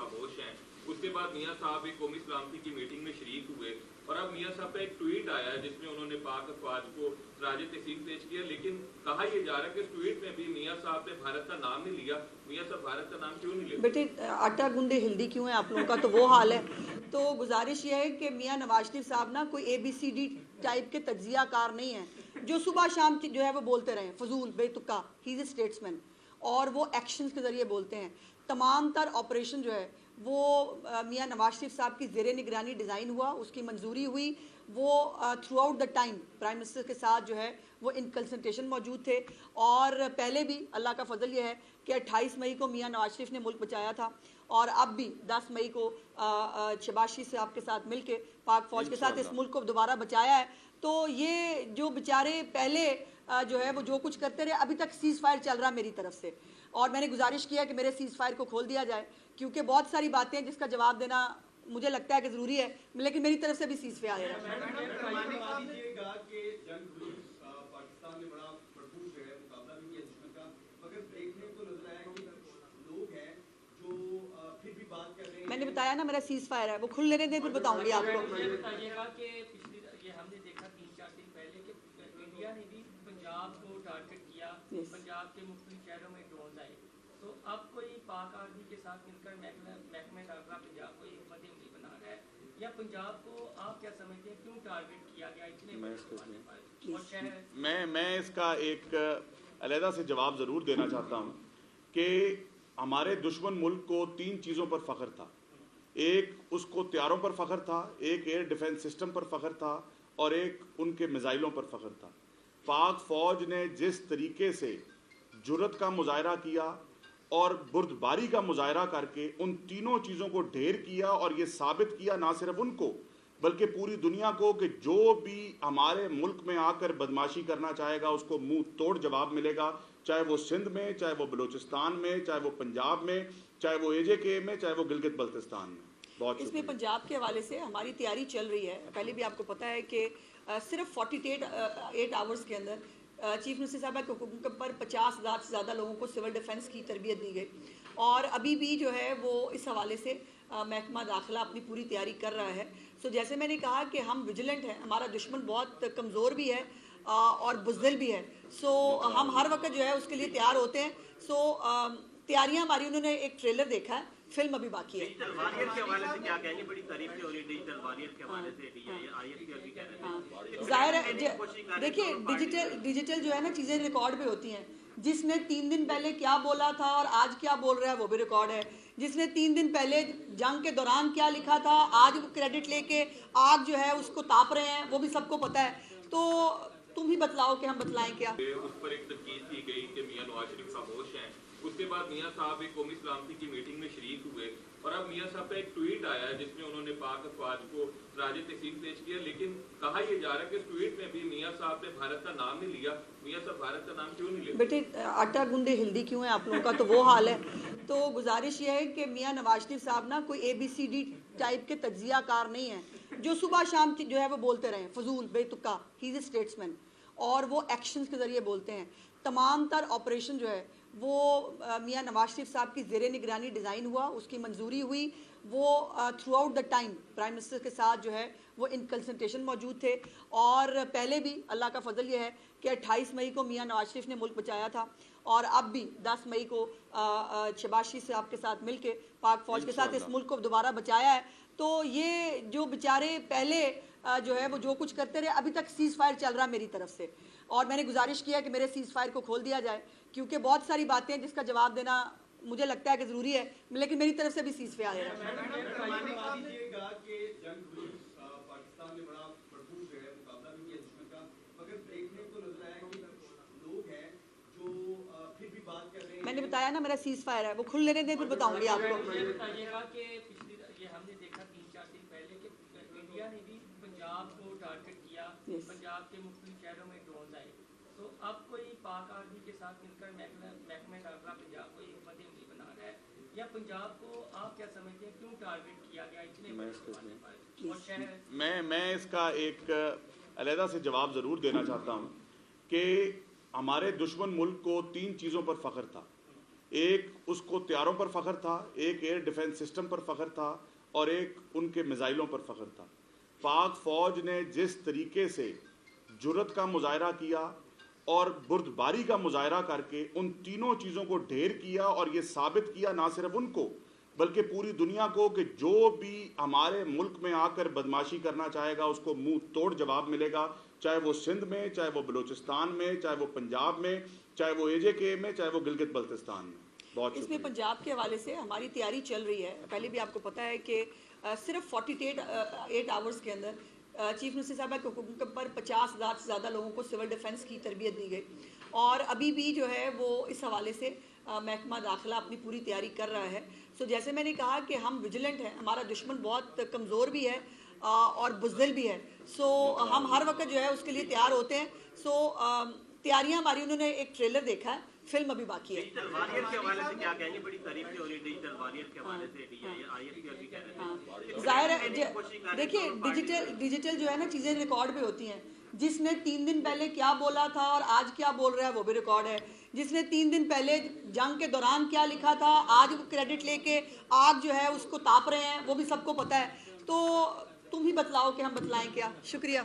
खामोश हैं। उसके बाद मियाँ साहब एक कौमी सलामती की मीटिंग में शरीक हुए और अब मियाँ साहब का एक ट्वीट आया है जिसमें उन्होंने पाक अफवाज को राज तहसीन पेश किया, लेकिन कहा यह जा रहा है कि इस ट्वीट में भी मियाँ साहब ने भारत का नाम नहीं लिया। मियाँ साहब भारत का नाम क्यों नहीं लेते? बेटे आटा गूंदे हिल्दी क्यों है आप लोगों का, तो वो हाल है। तो गुजारिश ये है कि मियाँ नवाज शरीफ साहब ना कोई ABCD टाइप के तज्जिया कार नहीं है जो सुबह शाम जो है वो बोलते रहें फजूल बेतुका। ही इज ए स्टेट्समैन और वो एक्शंस के ज़रिए बोलते हैं। तमाम तर ऑपरेशन जो है वो मियाँ नवाज शरीफ साहब की ज़ेरे निगरानी डिज़ाइन हुआ, उसकी मंजूरी हुई। वो through out the time prime minister के साथ जो है वो इन कंसल्टेशन मौजूद थे। और पहले भी अल्लाह का फजल ये है कि 28 मई को मियाँ नवाज शरीफ ने मुल्क बचाया था और अब भी 10 मई को शहबाज शरीफ साहब के साथ मिल के पाक फ़ौज के साथ इस मुल्क को दोबारा बचाया है। तो ये जो बेचारे पहले जो है वो जो कुछ करते रहे, अभी तक सीज़ फायर चल रहा मेरी तरफ से और मैंने गुजारिश किया कि मेरे सीज़ फायर को खोल दिया जाए क्योंकि बहुत सारी बातें हैं जिसका जवाब देना मुझे लगता है कि ज़रूरी है, लेकिन मेरी तरफ से भी सीज़ फायर है। मैंने बताया ना मेरा सीज़ फायर है, वो खुल लेने दें फिर बताऊंगी आपको। पंजाब के मुख्तलिफ शहरों में ड्रोन आए, तो अब कोई पाक आर्मी के साथ मिलकर महकमा दाखिला पंजाब को एक फतेह उंगली बना रहा है, या पंजाब को आप क्या समझते हैं क्यों टारगेट किया गया इतने मैं इसका एक अलहदा से जवाब ज़रूर देना चाहता हूँ कि हमारे दुश्मन मुल्क को 3 चीज़ों पर फ़ख्र था। एक उसको त्यारों पर फ़ख्र था, एक एयर डिफेंस सिस्टम पर फ़ख्र था और एक उनके मिज़ाइलों पर फ़ख्र था। पाक फ़ौज ने जिस तरीके से जुर्रत का मुजाहरा किया और बुर्दबारी का मुजाहरा करके उन तीनों चीज़ों को ढेर किया और ये साबित किया ना सिर्फ उनको बल्कि पूरी दुनिया को कि जो भी हमारे मुल्क में आकर बदमाशी करना चाहेगा उसको मुंह तोड़ जवाब मिलेगा, चाहे वो सिंध में, चाहे वो बलूचिस्तान में, चाहे वो पंजाब में, चाहे वो AJK में, चाहे वो गिलगित बल्तिस्तान में। बहुत इसमें पंजाब के हवाले से हमारी तैयारी चल रही है। पहले भी आपको पता है कि सिर्फ 48 आवर्स के अंदर चीफ मिनिस्टर साहब के हुक्म पर 50,000 से ज़्यादा लोगों को सिविल डिफेंस की तरबियत दी गई और अभी भी जो है वो इस हवाले से महकमा दाखिला अपनी पूरी तैयारी कर रहा है। सो जैसे मैंने कहा कि हम विजिलेंट हैं, हमारा दुश्मन बहुत कमज़ोर भी है और बुज़दिल भी है। सो हम हर वक्त जो है उसके लिए तैयार होते हैं। सो तैयारियां हमारी, उन्होंने एक ट्रेलर देखा है, फिल्म अभी बाकी है। डिजिटल वॉरियर के हवाले से क्या कहेंगे? बड़ी तारीफ हो रही है डिजिटल वॉरियर के हवाले से, ISP भी कह रहे हैं। जाहिर है, देखिए डिजिटल जो है ना चीज़ें रिकॉर्ड भी होती हैं। जिसने 3 दिन पहले क्या बोला था और आज क्या बोल रहा है वो भी रिकॉर्ड है। जिसने 3 दिन पहले जंग के दौरान क्या लिखा था, आज वो क्रेडिट लेके आग जो है उसको ताप रहे हैं, वो भी सबको पता है। तो तुम ही बतलाओ कि हम बतलाएं क्या। उस पर एक तनकीद की गई कि मियाँ नवाज शरीफ खामोश हैं। उसके बाद मियाँ साहब एक कौमी सलामती की मीटिंग में शरीक हुए और अब मियाँ साहब का एक ट्वीट आया है जिसमें उन्होंने पाक अफवाज को राज तहसीन पेश किया, लेकिन कहा यह जा रहा है कि इस ट्वीट में भी मियाँ साहब ने भारत का नाम नहीं लिया। मियाँ साहब भारत का नाम क्यों नहीं लेते? बेटे आटा गूंदे हिल्दी क्यों है आप लोगों का, तो वो हाल है। तो गुजारिश ये है कि मियाँ नवाज शरीफ साहब ना कोई ABCD टाइप के तज्जिया कार नहीं है जो सुबह शाम जो है वो बोलते रहें फजूल बेतुका। ही इज ए स्टेट्समैन और वो एक्शंस के ज़रिए बोलते हैं। तमाम तर ऑपरेशन जो है वो मियाँ नवाज शरीफ साहब की ज़ेरे निगरानी डिज़ाइन हुआ, उसकी मंजूरी हुई। वो through out the time prime minister के साथ जो है वो इन कंसल्टेशन मौजूद थे और पहले भी अल्लाह का फजल ये है कि 28 मई को मियाँ नवाज शरीफ ने मुल्क बचाया था और अब भी 10 मई को शहबाज शरीफ साहब के साथ मिल के पाक फ़ौज के साथ इस मुल्क को दोबारा बचाया है। तो ये जो बेचारे पहले जो है वो जो कुछ करते रहे, अभी तक सीज़ फायर चल रहा मेरी तरफ से और मैंने गुजारिश किया कि मेरे सीज़ फायर को खोल दिया जाए क्योंकि बहुत सारी बातें हैं जिसका जवाब देना मुझे लगता है कि ज़रूरी है, लेकिन मेरी तरफ से भी सीज़ फायर है। मैंने बताया ना मेरा सीज़ फायर है, वो खुल लेने दें फिर बताऊंगी आपको। हमने देखा 3-4 दिन पहले कि इंडिया ने भी पंजाब को टारगेट किया, पंजाब के मुख्तलिफ शहरों में ड्रोन आए, तो अब कोई पाक आर्मी के साथ मिलकर महकमा दाखिला पंजाब को एक फतेह उंगली बना रहा है, या पंजाब को आप क्या समझते हैं क्यों टारगेट किया गया इतने मैं इसका एक अलहदा से जवाब ज़रूर देना चाहता हूँ कि हमारे दुश्मन मुल्क को 3 चीज़ों पर फ़ख्र था। ایک اس کو طیاروں پر فخر تھا، ایک ایئر ڈیفنس سسٹم پر فخر تھا، اور ایک ان کے میزائلوں پر فخر تھا۔ پاک فوج نے جس طریقے سے جرأت کا مظاہرہ کیا اور بردباری کا مظاہرہ کر کے ان تینوں چیزوں کو ڈھیر کیا، اور یہ ثابت کیا نہ صرف ان کو بلکہ پوری دنیا کو کہ جو بھی ہمارے ملک میں آ کر بدماشی کرنا چاہے گا اس کو منہ توڑ جواب ملے گا، چاہے وہ سندھ میں، چاہے وہ بلوچستان میں، چاہے وہ پنجاب میں، چاہے وہ AJK میں، چاہے وہ گلگت بلتستان میں۔ بہت اس میں پنجاب کے حوالے سے ہماری تیاری چل رہی ہے۔ پہلے بھی آپ کو پتہ ہے کہ صرف 48 آورز کے اندر چیف منسٹر صاحبہ کے حکم پر 50,000 سے زیادہ لوگوں کو سول ڈیفنس کی تربیت دی گئی، اور ابھی بھی جو ہے وہ اس حوالے سے محکمہ داخلہ اپنی پوری تیاری کر رہا ہے۔ سو جیسے میں نے کہا کہ ہم ویجیلنٹ ہیں، ہمارا دشمن بہت کمزور بھی ہے اور بزدل بھی ہے، سو ہم ہر وقت جو ہے اس کے لیے تیار ہوتے ہیں۔ سو تیاریاں ہماری، انہوں نے ایک ٹریلر دیکھا ہے، فلم ابھی باقی ہے۔ ڈیجیٹل واریئر کے حوالے سے کیا کہیں گے؟ بڑی تعریفیں ہو رہی ہیں ڈیجیٹل واریئر کے حوالے سے، ISPR بھی کہہ رہے ہیں۔ ظاہر ہے دیکھیے ڈیجیٹل جو ہے نا چیزیں ریکارڈ پہ ہوتی ہیں، جس نے 3 دن پہلے کیا بولا تھا اور آج کیا بول رہا ہے وہ بھی ریکارڈ ہے، جس نے 3 دن پہلے جنگ کے دوران کیا لکھا تھا آج وہ کریڈٹ لے کے آگ جو ہے اس کو تاپ رہے ہیں، وہ بھی سب کو پتہ ہے۔ تو تم ہی بتلاؤ کہ ہم بتلائیں کیا۔ شکریہ۔